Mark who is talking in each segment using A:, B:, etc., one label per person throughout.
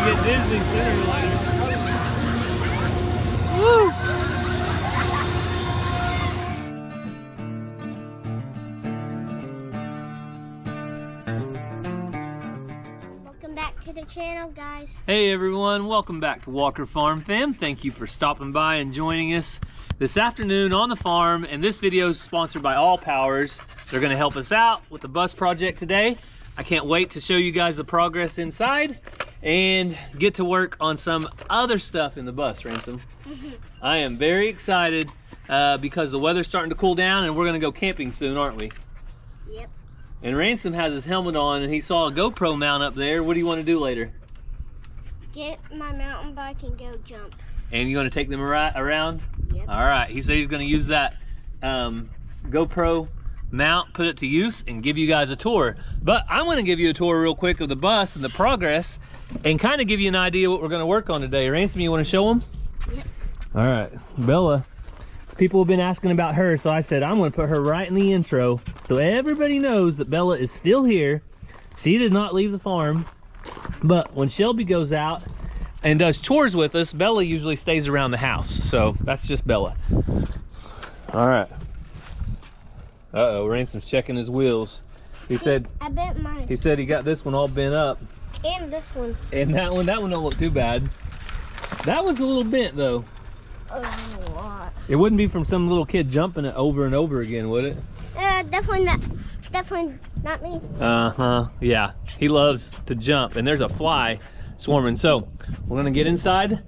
A: get dizzy sooner or later.
B: Woo!
C: Welcome back to the channel, guys.
A: Hey everyone, welcome back to Walker Farm Fam. Thank you for stopping by and joining us this afternoon on the farm. And this video is sponsored by All Powers. They're going to help us out with the bus project today. I can't wait to show you guys the progress inside and get to work on some other stuff in the bus, Ransom. I am very excited because the weather's starting to cool down and we're going to go camping soon, aren't we?
C: Yep.
A: And Ransom has his helmet on and he saw a GoPro mount up there. What do you want to do later?
C: Get my mountain bike and go jump.
A: And you want to take them around?
C: Yep.
A: All right, he said he's going to use that GoPro mount, put it to use, and give you guys a tour. But I'm going to give you a tour real quick of the bus and the progress and kind of give you an idea what we're going to work on today. Ransom, you want to show them?
C: Yep.
A: All right, Bella. People have been asking about her, so I said I'm going to put her right in the intro so everybody knows that Bella is still here. She did not leave the farm, but when Shelby goes out and does chores with us, Bella usually stays around the house. So that's just Bella. All right. Uh-oh, Ransom's checking his wheels. He said
C: I bent mine.
A: he said he got this one all bent up.
C: And this one.
A: And that one don't look too bad. That was a little bent though.
C: A lot.
A: It wouldn't be from some little kid jumping it over and over again, would it?
C: Definitely not me.
A: Uh-huh, yeah. He loves to jump, and there's a fly swarming. So we're gonna get inside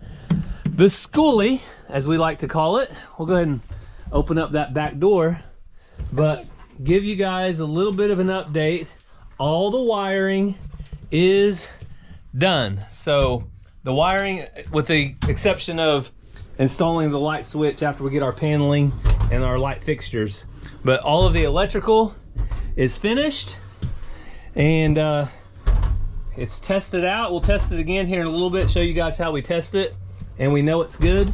A: the schoolie, as we like to call it. We'll go ahead and open up that back door, but give you guys a little bit of an update. All the wiring is done. So the wiring, with the exception of installing the light switch after we get our paneling and our light fixtures, but all of the electrical is finished and it's tested out. We'll test it again here in a little bit, show you guys how we test it, and we know it's good.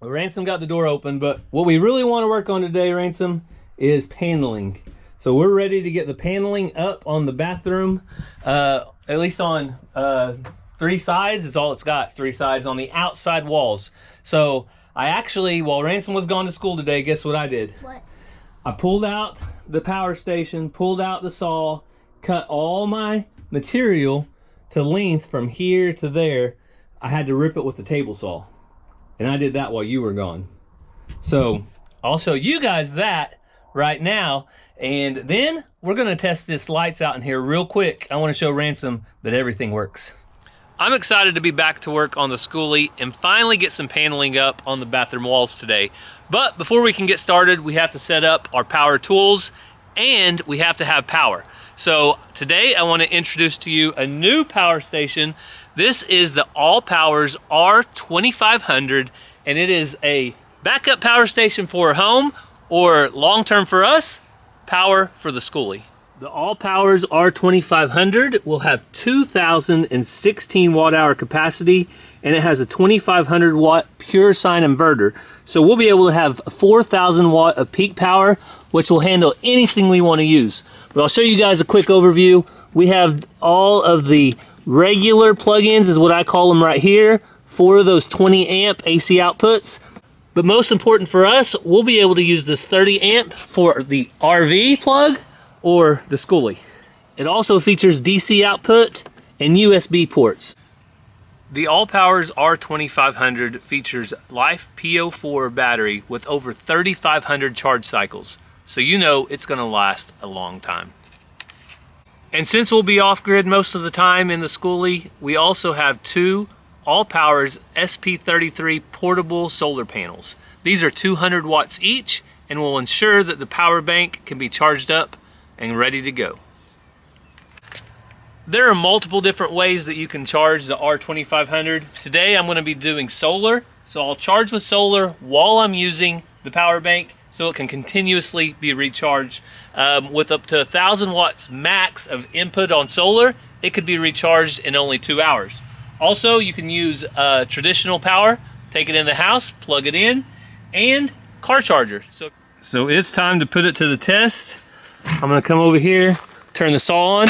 A: Ransom got the door open, but what we really want to work on today, Ransom, is paneling. So we're ready to get the paneling up on the bathroom, at least on 3 sides. It's all it's got. It's 3 sides on the outside walls. So I actually, while Ransom was gone to school today, guess what I did?
C: What?
A: I pulled out the power station, pulled out the saw, cut all my material to length from here to there. I had to rip it with the table saw. And I did that while you were gone. So I'll show you guys that right now. And then we're gonna test this lights out in here real quick. I wanna show Ransom that everything works. I'm excited to be back to work on the schoolie and finally get some paneling up on the bathroom walls today. But before we can get started, we have to set up our power tools and we have to have power. So today I want to introduce to you a new power station. This is the All Powers R2500, and it is a backup power station for home, or long-term for us, power for the schoolie. The All Powers R2500 will have 2,016 watt-hour capacity, and it has a 2,500 watt pure sine inverter. So we'll be able to have 4,000 watt of peak power, which will handle anything we want to use. But I'll show you guys a quick overview. We have all of the regular plugins, is what I call them right here, for those 20 amp AC outputs. But most important for us, we'll be able to use this 30 amp for the RV plug or the schoolie. It also features DC output and USB ports. The All Powers R2500 features Life PO4 battery with over 3,500 charge cycles, so you know it's going to last a long time. And since we'll be off-grid most of the time in the schoolie, we also have 2 All Powers SP33 portable solar panels. These are 200 watts each and will ensure that the power bank can be charged up and ready to go. There are multiple different ways that you can charge the R2500. Today I'm going to be doing solar, so I'll charge with solar while I'm using the power bank so it can continuously be recharged. With up to 1,000 watts max of input on solar, it could be recharged in only 2 hours. Also, you can use traditional power, take it in the house, plug it in, and car charger. So it's time to put it to the test. I'm going to come over here, turn the saw on.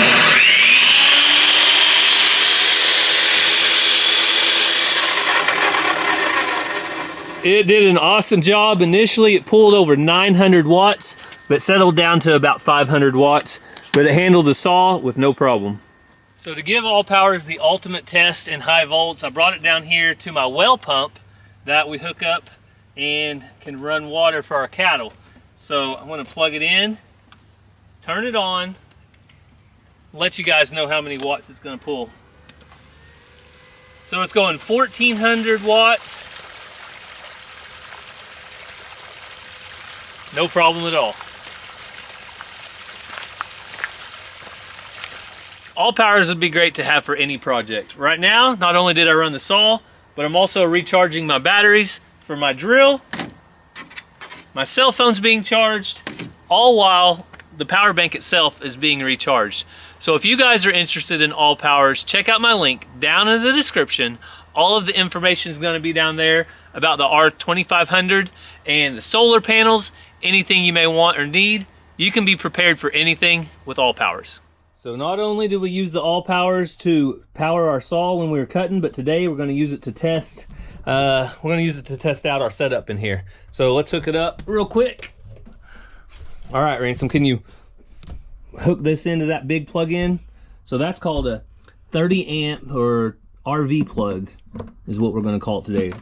A: It did an awesome job. Initially, it pulled over 900 watts, but settled down to about 500 watts. But it handled the saw with no problem. So to give All Powers the ultimate test in high volts, I brought it down here to my well pump that we hook up and can run water for our cattle. So I'm going to plug it in, turn it on, let you guys know how many watts it's going to pull. So it's going 1400 watts. No problem at all. All Powers would be great to have for any project. Right now, not only did I run the saw, but I'm also recharging my batteries for my drill. My cell phone's being charged, all while the power bank itself is being recharged. So if you guys are interested in All Powers, check out my link down in the description. All of the information is going to be down there about the R2500 and the solar panels, anything you may want or need. You can be prepared for anything with All Powers. So not only did we use the All Powers to power our saw when we were cutting, but today we're going to use it to test. Out our setup in here. So let's hook it up real quick. All right, Ransom, can you hook this into that big plug-in? So that's called a 30 amp or RV plug is what we're going to call it today.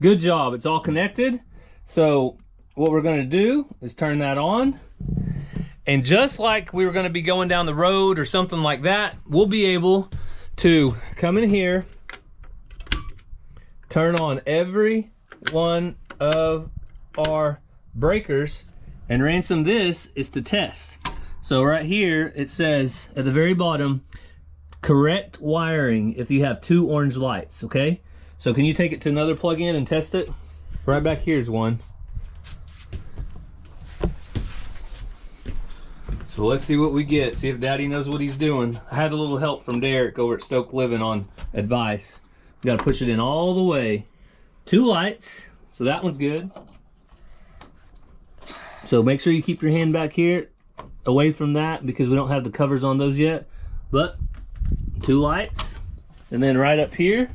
A: Good job, it's all connected. So what we're going to do is turn that on. And just like we were going to be going down the road or something like that, we'll be able to come in here, turn on every one of our breakers, and Ransom, this is to test. So right here it says at the very bottom, correct wiring if you have 2 orange lights, okay? So can you take it to another plug-in and test it? Right back here's one. So let's see what we get, see if Daddy knows what he's doing. I had a little help from Derek over at Stoke Living on advice. You gotta push it in all the way. 2 lights, so that one's good. So make sure you keep your hand back here away from that because we don't have the covers on those yet. But 2 lights, and then right up here,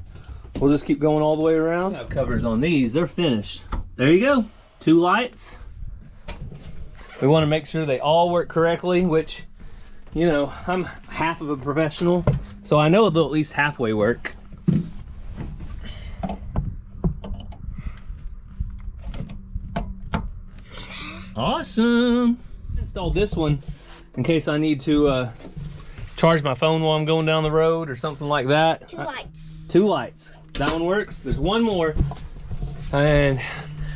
A: we'll just keep going all the way around. I have covers on these, they're finished. There you go, 2 lights. We want to make sure they all work correctly, which, you know, I'm half of a professional, so I know they'll at least halfway work. Awesome. Installed this one in case I need to charge my phone while I'm going down the road or something like that.
C: 2 lights.
A: 2 lights. That one works. There's one more. And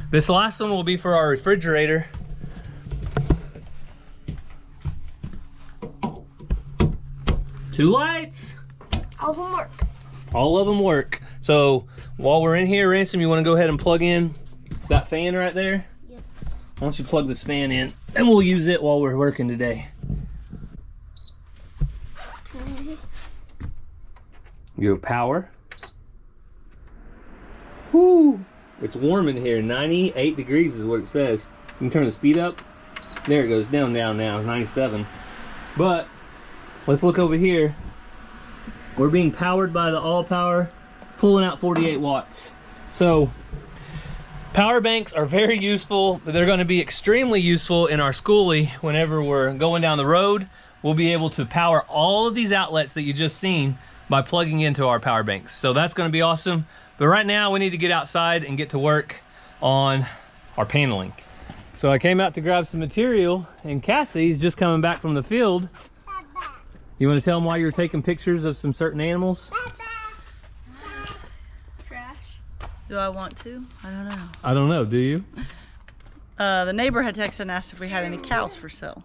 A: this last one will be for our refrigerator. Two lights.
C: All of them work.
A: All of them work. So while we're in here, Ransom, you want to go ahead and plug in that fan right there?
C: Yep.
A: Why don't you plug this fan in and we'll use it while we're working today. You have power. Whoo! It's warm in here. 98 degrees is what it says. You can turn the speed up. There it goes. Down now. 97. But let's look over here. We're being powered by the All Power, pulling out 48 watts. So power banks are very useful, but they're going to be extremely useful in our schoolie whenever we're going down the road. We'll be able to power all of these outlets that you just seen by plugging into our power banks. So that's going to be awesome. But right now we need to get outside and get to work on our paneling. So I came out to grab some material, and Cassie's just coming back from the field. You want to tell them why you're taking pictures of some certain animals?
B: Trash. Do I want to? I don't know.
A: I don't know, do you?
B: The neighbor had texted and asked if we had any cows for sale.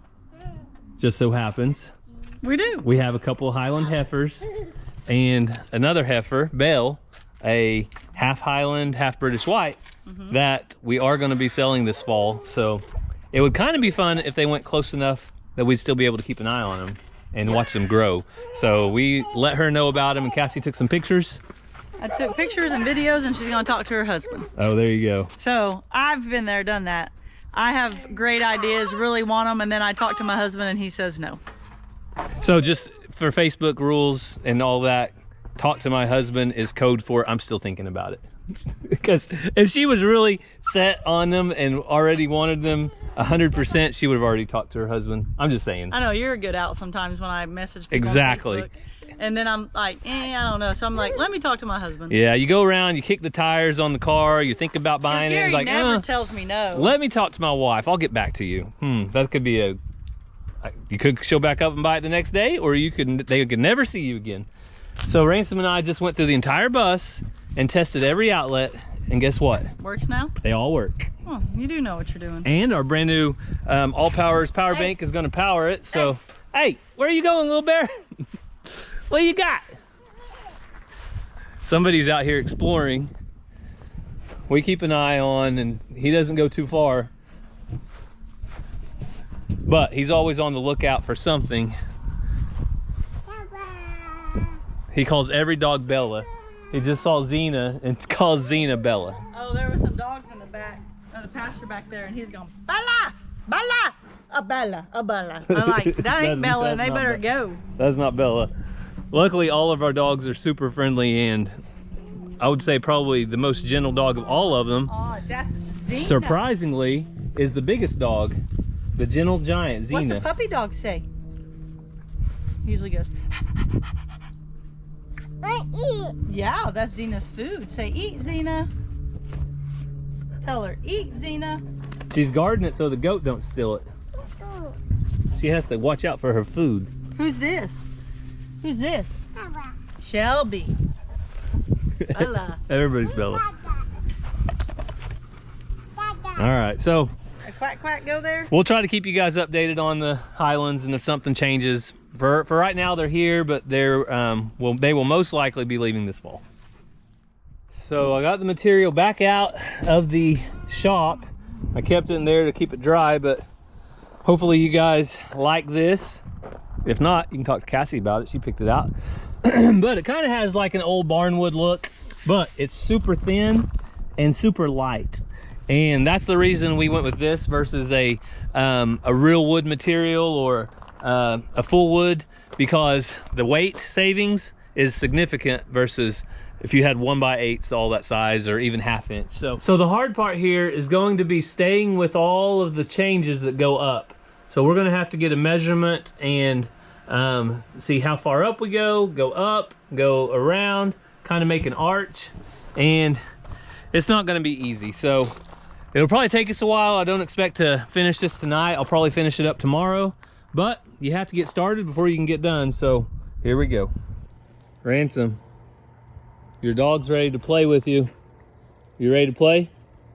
A: Just so happens
B: We do.
A: we have a couple Highland heifers and another heifer, Belle, a half Highland, half British White, that we are going to be selling this fall. So it would kind of be fun if they went close enough that we'd still be able to keep an eye on them and watch them grow. So we let her know about them, and Cassie took some pictures.
B: I took pictures and videos, and she's going to talk to her husband.
A: Oh, there you go.
B: So I've been there, done that. I have great ideas, really want them, and then I talk to my husband, and he says no.
A: So just for Facebook rules and all that, talk to my husband is code for I'm still thinking about it. Because if she was really set on them and already wanted them 100%, she would have already talked to her husband. I'm just saying.
B: I know you're a good out sometimes when I message people
A: Exactly.
B: on Facebook, and then I'm like, I don't know. So I'm like, let me talk to my husband.
A: Yeah, you go around, you kick the tires on the car, you think about buying it.
B: Gary
A: It's like,
B: never tells me no.
A: let me talk to my wife. I'll get back to you. That could be you could show back up and buy it the next day, or they could never see you again. So Ransom and I just went through the entire bus and tested every outlet, and guess what?
B: Works now?
A: They all work.
B: Oh, you do know what you're doing.
A: And our brand new All Powers power bank is going to power it. So, hey, where are you going, little bear? What you got? Somebody's out here exploring. We keep an eye on, and he doesn't go too far. But he's always on the lookout for something. He calls every dog Bella. He just saw Xena and calls Xena Bella.
B: Oh, there were some dogs in the back, the pasture back there, and he's going, Bella, Bella, a Bella, a Bella. I'm like, that ain't Bella, and they better go.
A: That's not Bella. Luckily, all of our dogs are super friendly, and I would say probably the most gentle dog of all of them,
B: Oh, that's Xena.
A: surprisingly, is the biggest dog, the gentle giant, Xena.
B: What's the puppy dog say? He usually goes,
C: I eat.
B: yeah, that's Xena's food. Say, eat, Xena. Tell her, eat, Xena.
A: She's guarding it so the goat don't steal it. She has to watch out for her food.
B: Who's this? Who's this? Shelby. Bella.
A: Everybody's Bella. All right, so
B: A quack quack go there?
A: we'll try to keep you guys updated on the Highlands, and if something changes. For right now, they're here, but they will most likely be leaving this fall. So I got the material back out of the shop. I kept it in there to keep it dry, but hopefully you guys like this. If not, you can talk to Cassie about it. She picked it out. But it kind of has like an old barnwood look, but it's super thin and super light. And that's the reason we went with this versus a real wood material or a full wood, because the weight savings is significant versus if you had 1x8s all that size or even 1/2 inch. So the hard part here is going to be staying with all of the changes that go up. So we're going to have to get a measurement and see how far up we go up, go around, kind of make an arch, and it's not going to be easy. So it'll probably take us a while. I don't expect to finish this tonight. I'll probably finish it up tomorrow, but you have to get started before you can get done. So here we go. Ransom, your dog's ready to play with you. You ready to play?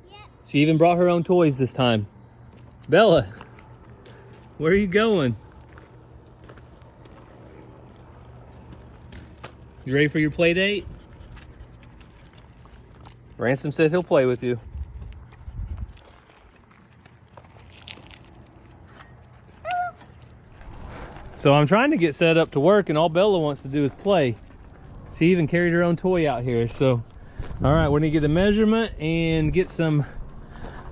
C: Yep.
A: She even brought her own toys this time. Bella, where are you going? You ready for your play date? Ransom said he'll play with you. So I'm trying to get set up to work, and all Bella wants to do is play. She even carried her own toy out here. So, all right, we're gonna get a measurement and get some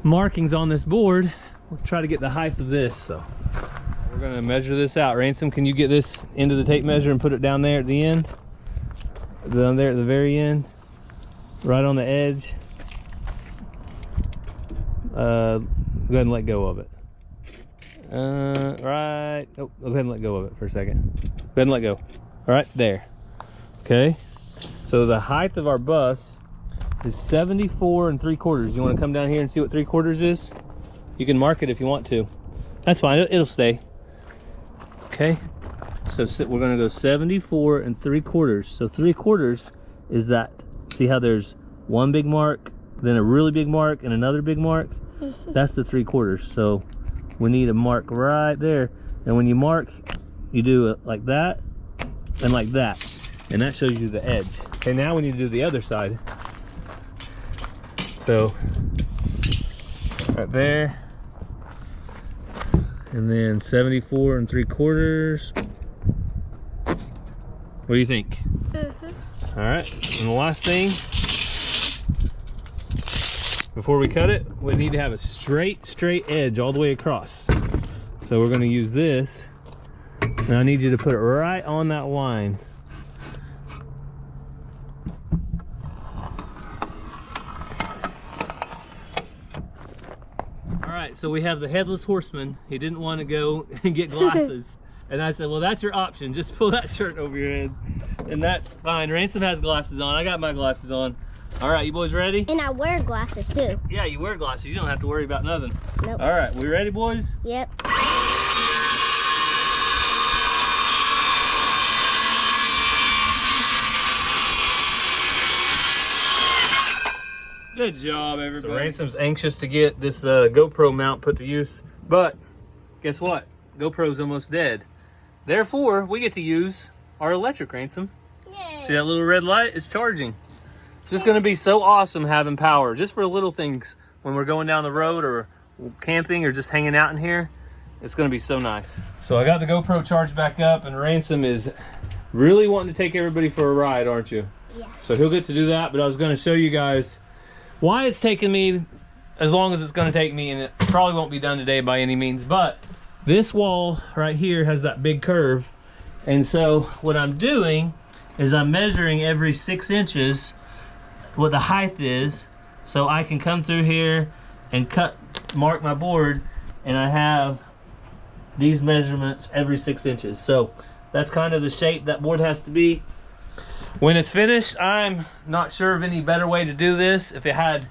A: markings on this board. We'll try to get the height of this. So we're gonna measure this out. Ransom, can you get this into the tape measure and put it down there at the end? Down there at the very end, right on the edge. Go ahead and let go of it. Right. Oh, go ahead and let go of it for a second. Go ahead and let go. All right, there. Okay. So the height of our bus is 74 3/4. You want to come down here and see what 3/4 is? You can mark it if you want to. That's fine. It'll stay. Okay. So we're going to go 74 3/4. So 3/4 is that. See how there's one big mark, then a really big mark, and another big mark? That's the 3/4. So we need a mark right there. And when you mark, you do it like that and like that. And that shows you the edge. Okay, now we need to do the other side. So right there. And then 74 3/4. What do you think? All right, and the last thing, before we cut it, we need to have a straight edge all the way across. So we're gonna use this, and I need you to put it right on that line. All right, so we have the Headless Horseman. He didn't want to go and get glasses. And I said, well, that's your option. Just pull that shirt over your head. And that's fine. Ransom has glasses on. I got my glasses on. All right, you boys ready?
C: And I wear glasses too.
A: Yeah, you wear glasses. You don't have to worry about nothing.
C: Nope.
A: All right, we ready, boys?
C: Yep.
A: Good job, everybody. So Ransom's anxious to get this GoPro mount put to use, but guess what? GoPro's almost dead. Therefore, we get to use our electric, Ransom.
C: Yay.
A: See that little red light? It's charging. It's just gonna be so awesome having power, just for little things when we're going down the road or camping or just hanging out in here. It's gonna be so nice. So I got the GoPro charged back up, and Ransom is really wanting to take everybody for a ride, aren't you?
C: Yeah.
A: So he'll get to do that, but I was gonna show you guys why it's taking me as long as it's gonna take me, and it probably won't be done today by any means, but this wall right here has that big curve. And so what I'm doing is I'm measuring every 6 inches what the height is, so I can come through here and mark my board, and I have these measurements every 6 inches. So that's kind of the shape that board has to be. When it's finished, I'm not sure of any better way to do this. If it had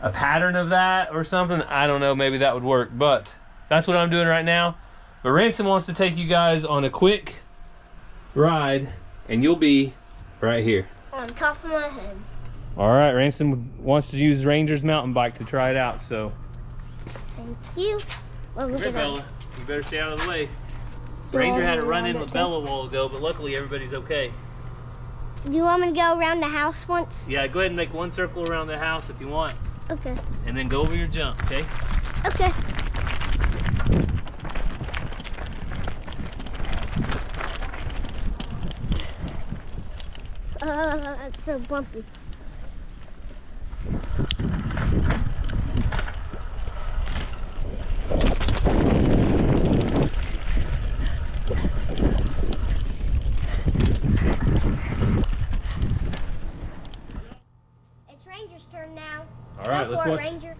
A: a pattern of that or something, I don't know, maybe that would work, but that's what I'm doing right now. But Ransom wants to take you guys on a quick ride, and you'll be right here.
C: On top of my head.
A: All right, Ransom wants to use Ranger's mountain bike to try it out, so.
C: Thank you. Well, look
A: Here,
C: at
A: Bella.
C: that.
A: You better stay out of the way. Ranger had a run-in with Bella a while ago, but luckily everybody's okay.
C: Do you want me to go around the house once?
A: Yeah, go ahead and make one circle around the house if you want,
C: Okay.
A: and then go over your jump, okay?
C: Okay. It's so bumpy. It's Ranger's turn now.
A: All right,
C: Go
A: let's
C: for it,
A: watch.
C: Ranger.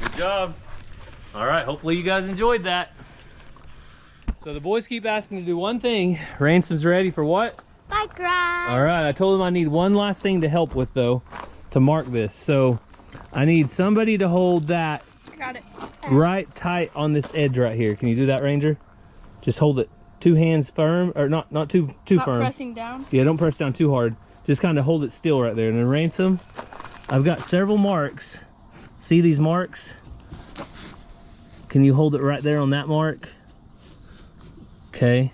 A: Good job. All right, hopefully you guys enjoyed that. So the boys keep asking to do one thing. Ransom's ready for what?
C: Bike ride.
A: All right, I told him I need one last thing to help with though, to mark this. So I need somebody to hold that
B: I got it.
A: right tight on this edge right here. Can you do that, Ranger? Just hold it 2 hands firm, or not too
B: Not
A: firm.
B: pressing down.
A: Yeah, don't press down too hard. Just kind of hold it still right there. And then Ransom, I've got several marks. See these marks? Can you hold it right there on that mark? Okay.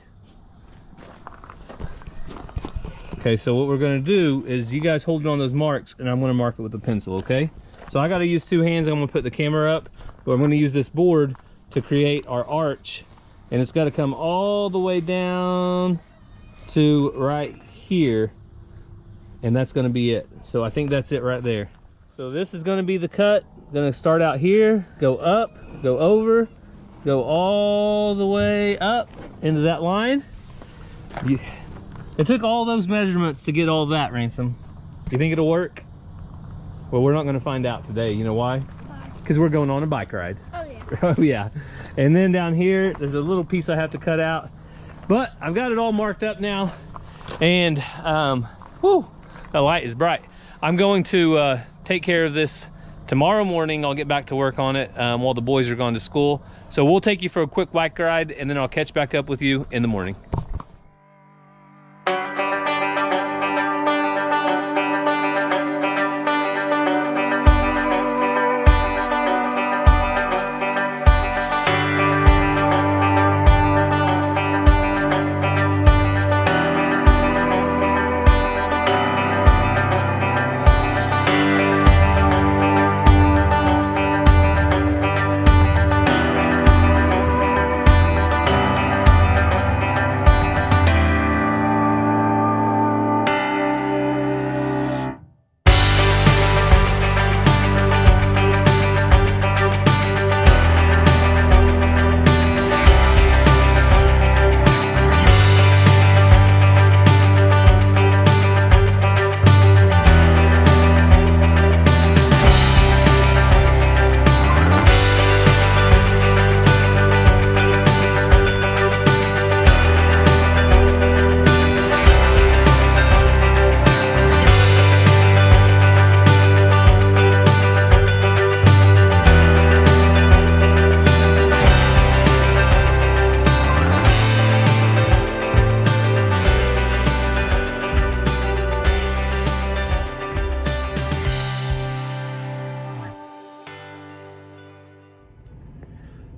A: Okay, so what we're gonna do is you guys hold it on those marks, and I'm gonna mark it with a pencil, okay? So I gotta use 2 hands. I'm gonna put the camera up, but I'm gonna use this board to create our arch, and it's gotta come all the way down to right here, and that's gonna be it. So I think that's it right there. So this is gonna be the cut. Gonna start out here, go up, go over, go all the way up into that line. It took all those measurements to get all that, Ransom. You think it'll work? Well, we're not gonna find out today. You know why? Because we're going on a bike ride.
C: Oh yeah.
A: Oh yeah. And then down here, there's a little piece I have to cut out. But I've got it all marked up now. And, whew, the light is bright. I'm going to take care of this tomorrow morning. I'll get back to work on it while the boys are gone to school. So we'll take you for a quick bike ride, and then I'll catch back up with you in the morning.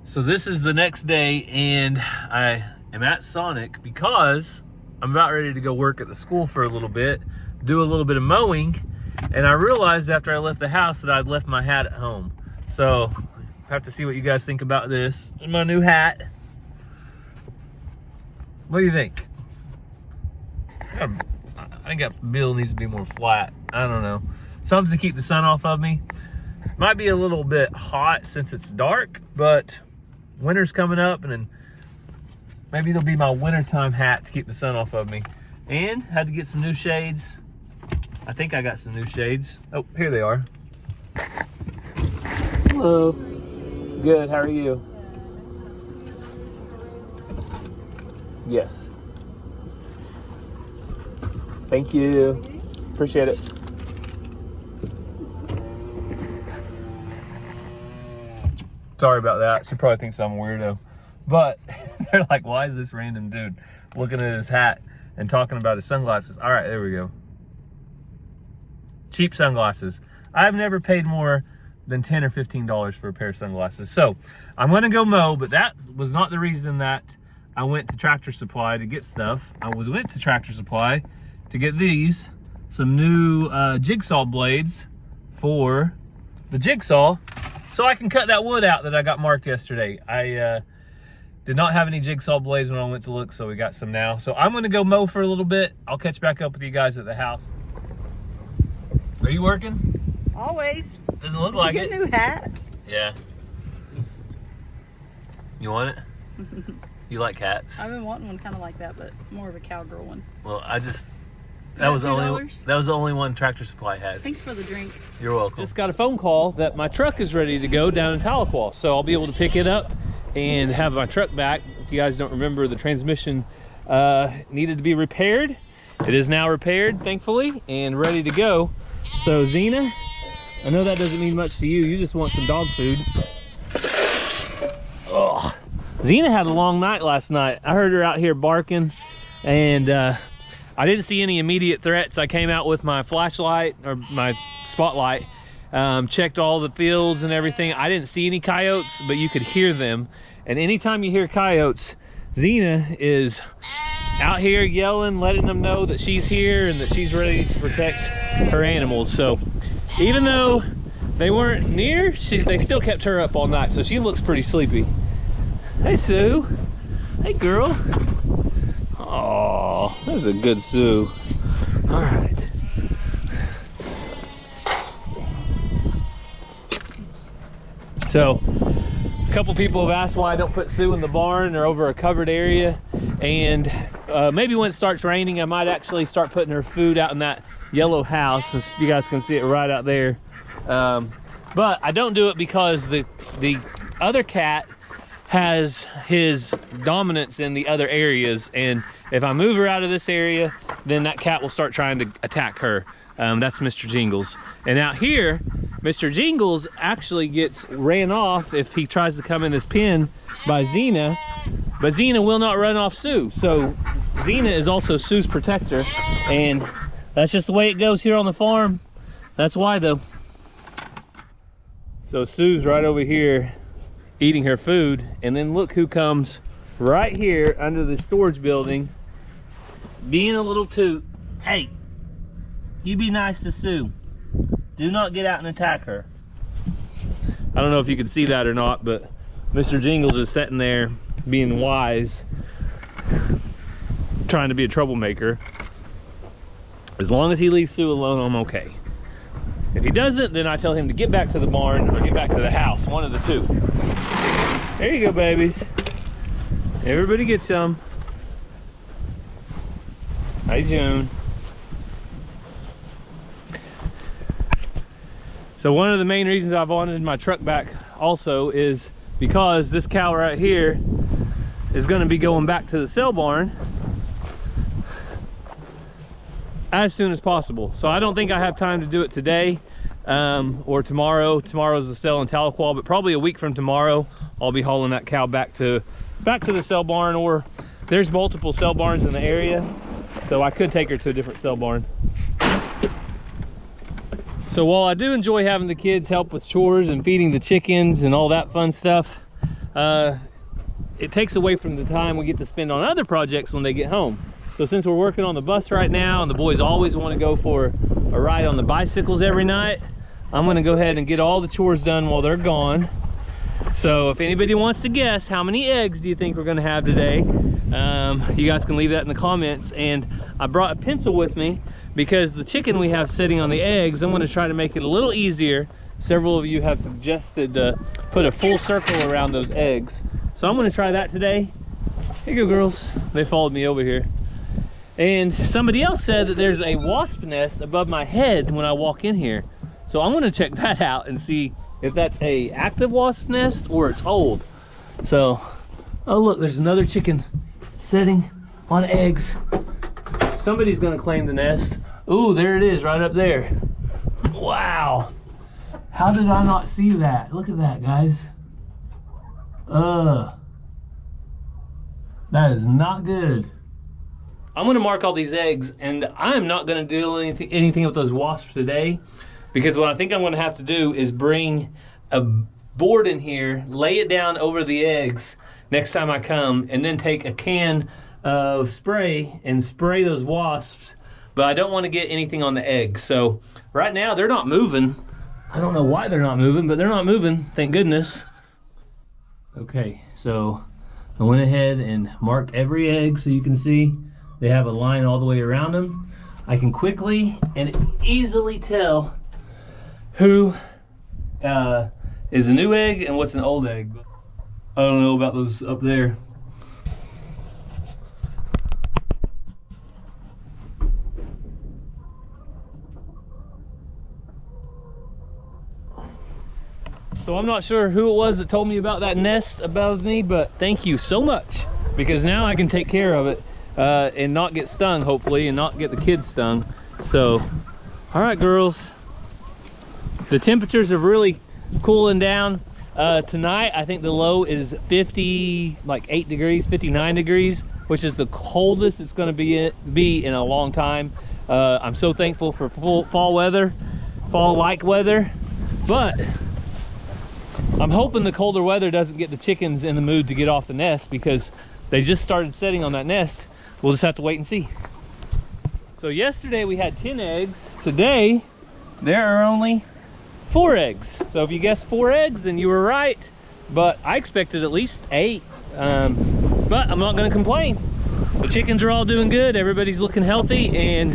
A: So this is the next day, and I am at Sonic because I'm about ready to go work at the school for a little bit, do a little bit of mowing, and I realized after I left the house that I'd left my hat at home. So I have to see what you guys think about this. And my new hat. What do you think? I think that bill needs to be more flat. I don't know. Something to keep the sun off of me. Might be a little bit hot since it's dark, but winter's coming up, and then maybe it'll be my wintertime hat to keep the sun off of me. And had to get some new shades. I think I got some new shades. Oh, here they are. Hello. Good, how are you? Yes. Thank you. Appreciate it. Sorry about that. She probably thinks I'm a weirdo. But they're like, why is this random dude looking at his hat and talking about his sunglasses? All right, there we go. Cheap sunglasses. I've never paid more than $10 or $15 for a pair of sunglasses. So I'm gonna go mow, but that was not the reason that I went to Tractor Supply to get stuff. Went to Tractor Supply to get these, some new jigsaw blades for the jigsaw, so I can cut that wood out that I got marked yesterday. I did not have any jigsaw blades when I went to look, so we got some now. So I'm gonna go mow for a little bit. I'll catch back up with you guys at the house. Are you working?
B: Always.
A: Doesn't look like it.
B: Get a new hat.
A: Yeah. You want it? You like hats?
B: I've been wanting one kind of like that, but more of a cowgirl one.
A: Well, that was the only one Tractor Supply had.
B: Thanks for the drink.
A: You're welcome. Just got a phone call that my truck is ready to go down in Tahlequah, so I'll be able to pick it up and have my truck back. If you guys don't remember, the transmission needed to be repaired. It is now repaired, thankfully, and ready to go. So Zena, I know that doesn't mean much to you. You just want some dog food. Oh, Zena had a long night last night. I heard her out here barking, and I didn't see any immediate threats. I came out with my flashlight, or my spotlight, checked all the fields and everything. I didn't see any coyotes, but you could hear them. And anytime you hear coyotes, Zena is out here yelling, letting them know that she's here and that she's ready to protect her animals. So even though they weren't near, they still kept her up all night. So she looks pretty sleepy. Hey, Sue. Hey, girl. Oh, that's a good Sue. All right. So a couple people have asked why I don't put Sue in the barn or over a covered area, and maybe when it starts raining I might actually start putting her food out in that yellow house, as you guys can see it right out there. But I don't do it because the other cat has his dominance in the other areas, and if I move her out of this area, then that cat will start trying to attack her. That's Mr. Jingles. And out here, Mr. Jingles actually gets ran off if he tries to come in this pen by Zena, but Zena will not run off Sue. So Zena is also Sue's protector, and that's just the way it goes here on the farm. That's why though. So Sue's right over here eating her food, and then look who comes right here under the storage building being a little toot. Hey, you be nice to Sue. Do not get out and attack her. I don't know if you can see that or not, but Mr. Jingles is sitting there being wise, trying to be a troublemaker. As long as he leaves Sue alone, I'm okay. If he doesn't, then I tell him to get back to the barn or get back to the house, one of the two. There you go, babies. Everybody gets some. Hi, June. So one of the main reasons I've wanted my truck back also is because this cow right here is going to be going back to the sale barn as soon as possible. So I don't think I have time to do it today or tomorrow. Tomorrow's the sale in Tahlequah, but probably a week from tomorrow I'll be hauling that cow back to the sale barn, or there's multiple sale barns in the area, so I could take her to a different sale barn. So while I do enjoy having the kids help with chores and feeding the chickens and all that fun stuff, it takes away from the time we get to spend on other projects when they get home. So since we're working on the bus right now and the boys always want to go for a ride on the bicycles every night, I'm gonna go ahead and get all the chores done while they're gone. So if anybody wants to guess how many eggs do you think we're gonna have today, you guys can leave that in the comments. And I brought a pencil with me because the chicken we have sitting on the eggs, I'm gonna try to make it a little easier. Several of you have suggested to put a full circle around those eggs. So I'm gonna try that today. Here you go, girls. They followed me over here. And somebody else said that there's a wasp nest above my head when I walk in here. So I'm gonna check that out and see if that's a active wasp nest or it's old. So, oh look, there's another chicken sitting on eggs. Somebody's gonna claim the nest. Ooh, there it is right up there. Wow. How did I not see that? Look at that, guys. That is not good. I'm gonna mark all these eggs, and I'm not gonna do anything with those wasps today, because what I think I'm gonna have to do is bring a board in here, lay it down over the eggs next time I come, and then take a can of spray and spray those wasps. But I don't want to get anything on the eggs. So right now they're not moving. I don't know why they're not moving, but they're not moving, thank goodness. Okay, so I went ahead and marked every egg so you can see they have a line all the way around them. I can quickly and easily tell who is a new egg and what's an old egg. I don't know about those up there. So I'm not sure who it was that told me about that nest above me, but thank you so much, because now I can take care of it and not get stung, hopefully, and not get the kids stung. So, all right, girls. The temperatures are really cooling down. Tonight, I think the low is 58 degrees, 59 degrees, which is the coldest it's gonna be in a long time. I'm so thankful for fall weather, fall-like weather, but I'm hoping the colder weather doesn't get the chickens in the mood to get off the nest, because they just started setting on that nest. We'll just have to wait and see. So yesterday we had 10 eggs. Today, there are only 4 eggs. So if you guessed 4 eggs, then you were right. But I expected at least 8. But I'm not gonna complain. The chickens are all doing good. Everybody's looking healthy, and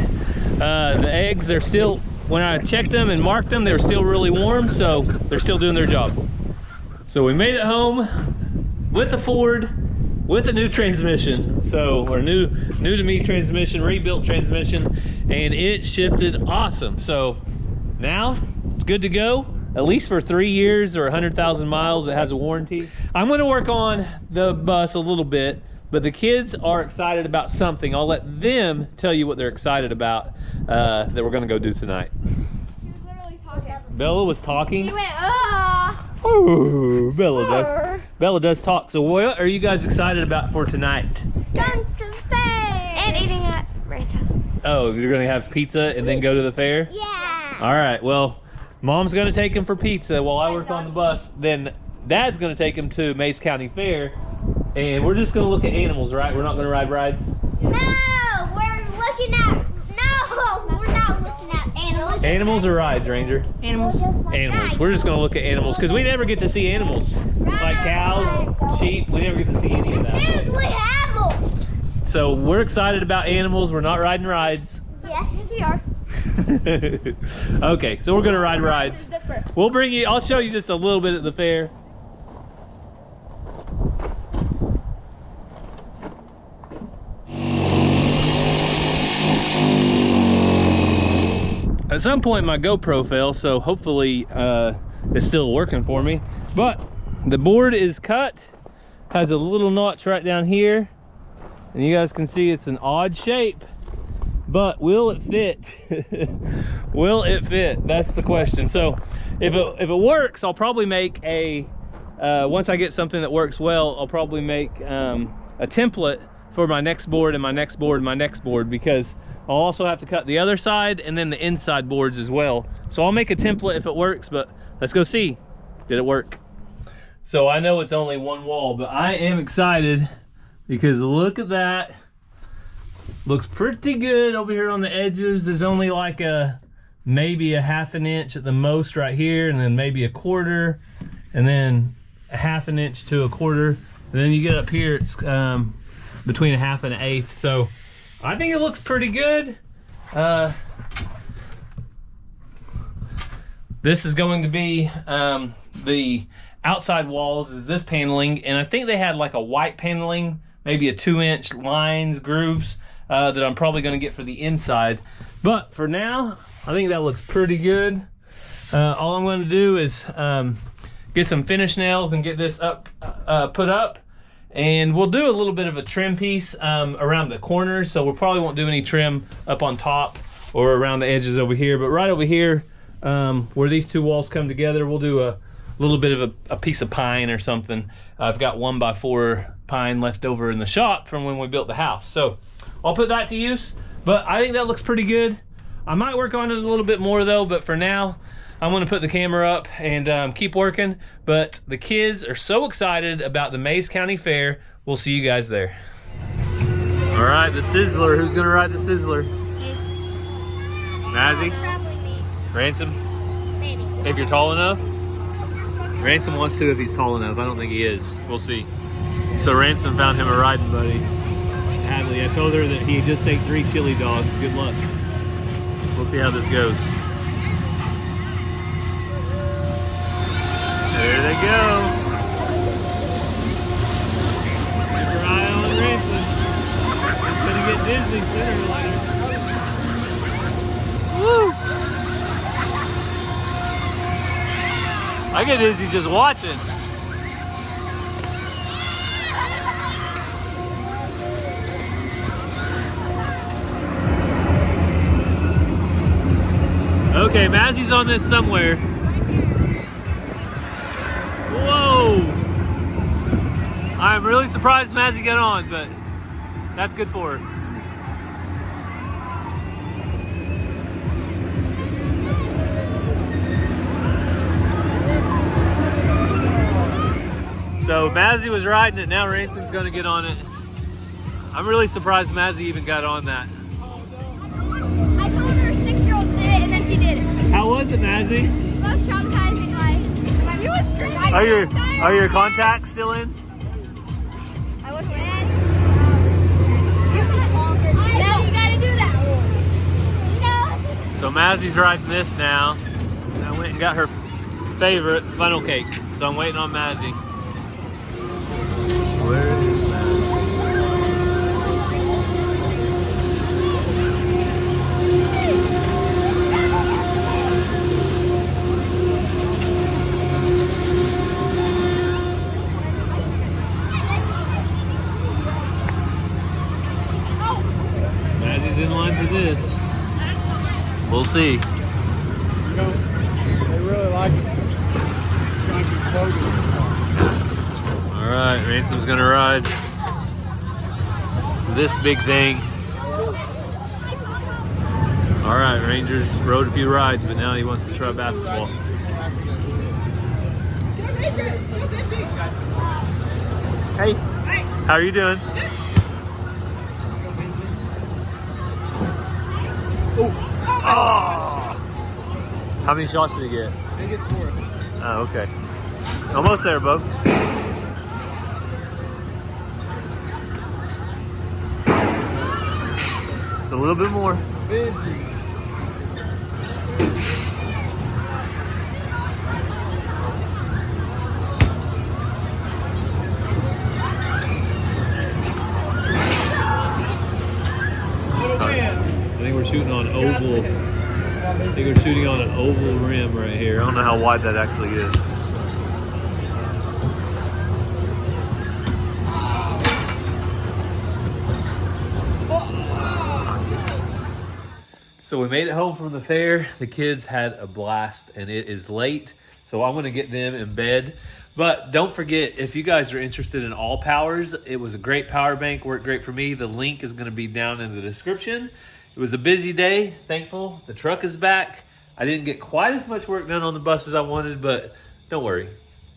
A: the eggs, they're still, when I checked them and marked them, they were still really warm, so they're still doing their job. So we made it home with the Ford, with a new transmission. So, or new to me transmission, rebuilt transmission, and it shifted awesome. So now it's good to go, at least for 3 years or 100,000 miles. It has a warranty. I'm gonna work on the bus a little bit, but the kids are excited about something. I'll let them tell you what they're excited about that we're gonna go do tonight.
C: She was literally talking.
A: Bella was talking?
C: She went,
A: Ooh, Bella does talk. So what are you guys excited about for tonight?
C: Going to the fair. And eating at Ray's house.
A: Oh, you're gonna have pizza and then go to the fair?
C: Yeah.
A: All right, well, Mom's gonna take him for pizza while I work on the bus. Then Dad's gonna take him to Mays County Fair, and we're just gonna look at animals, right? We're not gonna ride rides?
C: No, we're looking at, no, we're not looking at animals.
A: Animals or rides, Ranger?
B: Animals.
A: Animals. We're just gonna look at animals, because we never get to see animals. Like cows, sheep, we never get to see any of that.
C: Dude, we have them.
A: So we're excited about animals. We're not riding rides.
C: Yes, we are.
A: Okay, so we're gonna ride rides. We'll bring you, I'll show you just a little bit at the fair. At some point my GoPro fell, so hopefully it's still working for me. But the board is cut, has a little notch right down here, and you guys can see it's an odd shape. But will it fit? Will it fit? That's the question. So if it works, I'll probably make a, once I get something that works well, I'll probably make a template for my next board and my next board and my next board, because I'll also have to cut the other side and then the inside boards as well. So I'll make a template if it works, but let's go see. Did it work? So I know it's only one wall, but I am excited because look at that. Looks pretty good over here on the edges. There's only like maybe a half an inch at the most right here, and then maybe a quarter, and then a half an inch to a quarter. And then you get up here, it's between a half and an eighth. So I think it looks pretty good. This is going to be the outside walls is this paneling, and I think they had like a white paneling, maybe a 2-inch lines, grooves that I'm probably going to get for the inside. But for now, I think that looks pretty good. All I'm going to do is get some finish nails and get this up, put up, and we'll do a little bit of a trim piece around the corners. So we probably won't do any trim up on top or around the edges over here, but right over here where these two walls come together, we'll do a little bit of a piece of pine or something. I've got 1x4 pine left over in the shop from when we built the house, so I'll put that to use. But I think that looks pretty good. I might work on it a little bit more though, but for now I'm going to put the camera up and keep working. But the kids are so excited about the Mays County Fair. We'll see you guys there. All right, the Sizzler. Who's going to ride the Sizzler?
C: Me.
A: Mazzy?
C: Probably me.
A: Ransom?
C: Maybe.
A: If you're tall enough? Ransom wants to if he's tall enough. I don't think he is. We'll see. So Ransom found him a riding buddy. Hadley, I told her that he'd just take 3 chili dogs. Good luck. We'll see how this goes. There they go. Keep your eye on Ransom. He's gonna get dizzy sooner or later. Woo! I get dizzy just watching. Okay, Mazzy's on this somewhere. Whoa! I'm really surprised Mazzy got on, but that's good for her. So Mazzy was riding it, now Ransom's gonna get on it. I'm really surprised Mazzy even got on that.
C: I told her a 6-year-old did it, and then she did it.
A: How was it, Mazzy?
C: Most traumatizing, like, you was screaming.
A: Are your contacts still in?
C: I was mad. Now you gotta do that. No.
A: So Mazzy's riding this now. And I went and got her favorite funnel cake. So I'm waiting on Mazzy. Where is Mazzy? Mazzy's in line for this. We'll see.
D: You know, they really like it.
A: All right, Ransom's gonna ride this big thing. All right, Rangers rode a few rides, but now he wants to try basketball. Hey, how are you doing? Oh! How many shots did he get?
D: I think it's 4.
A: Oh, okay. Almost there, Bo. Just a little bit more. I think we're shooting on oval. I think we're shooting on an oval rim right here. I don't know how wide that actually is. So we made it home from the fair. The kids had a blast and it is late. So I'm gonna get them in bed. But don't forget, if you guys are interested in all powers, it was a great power bank, worked great for me. The link is gonna be down in the description. It was a busy day, thankful. The truck is back. I didn't get quite as much work done on the bus as I wanted, but don't worry.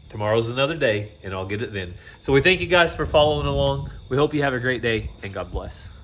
A: tomorrow's another day, and I'll get it then. So we thank you guys for following along. We hope you have a great day, and God bless.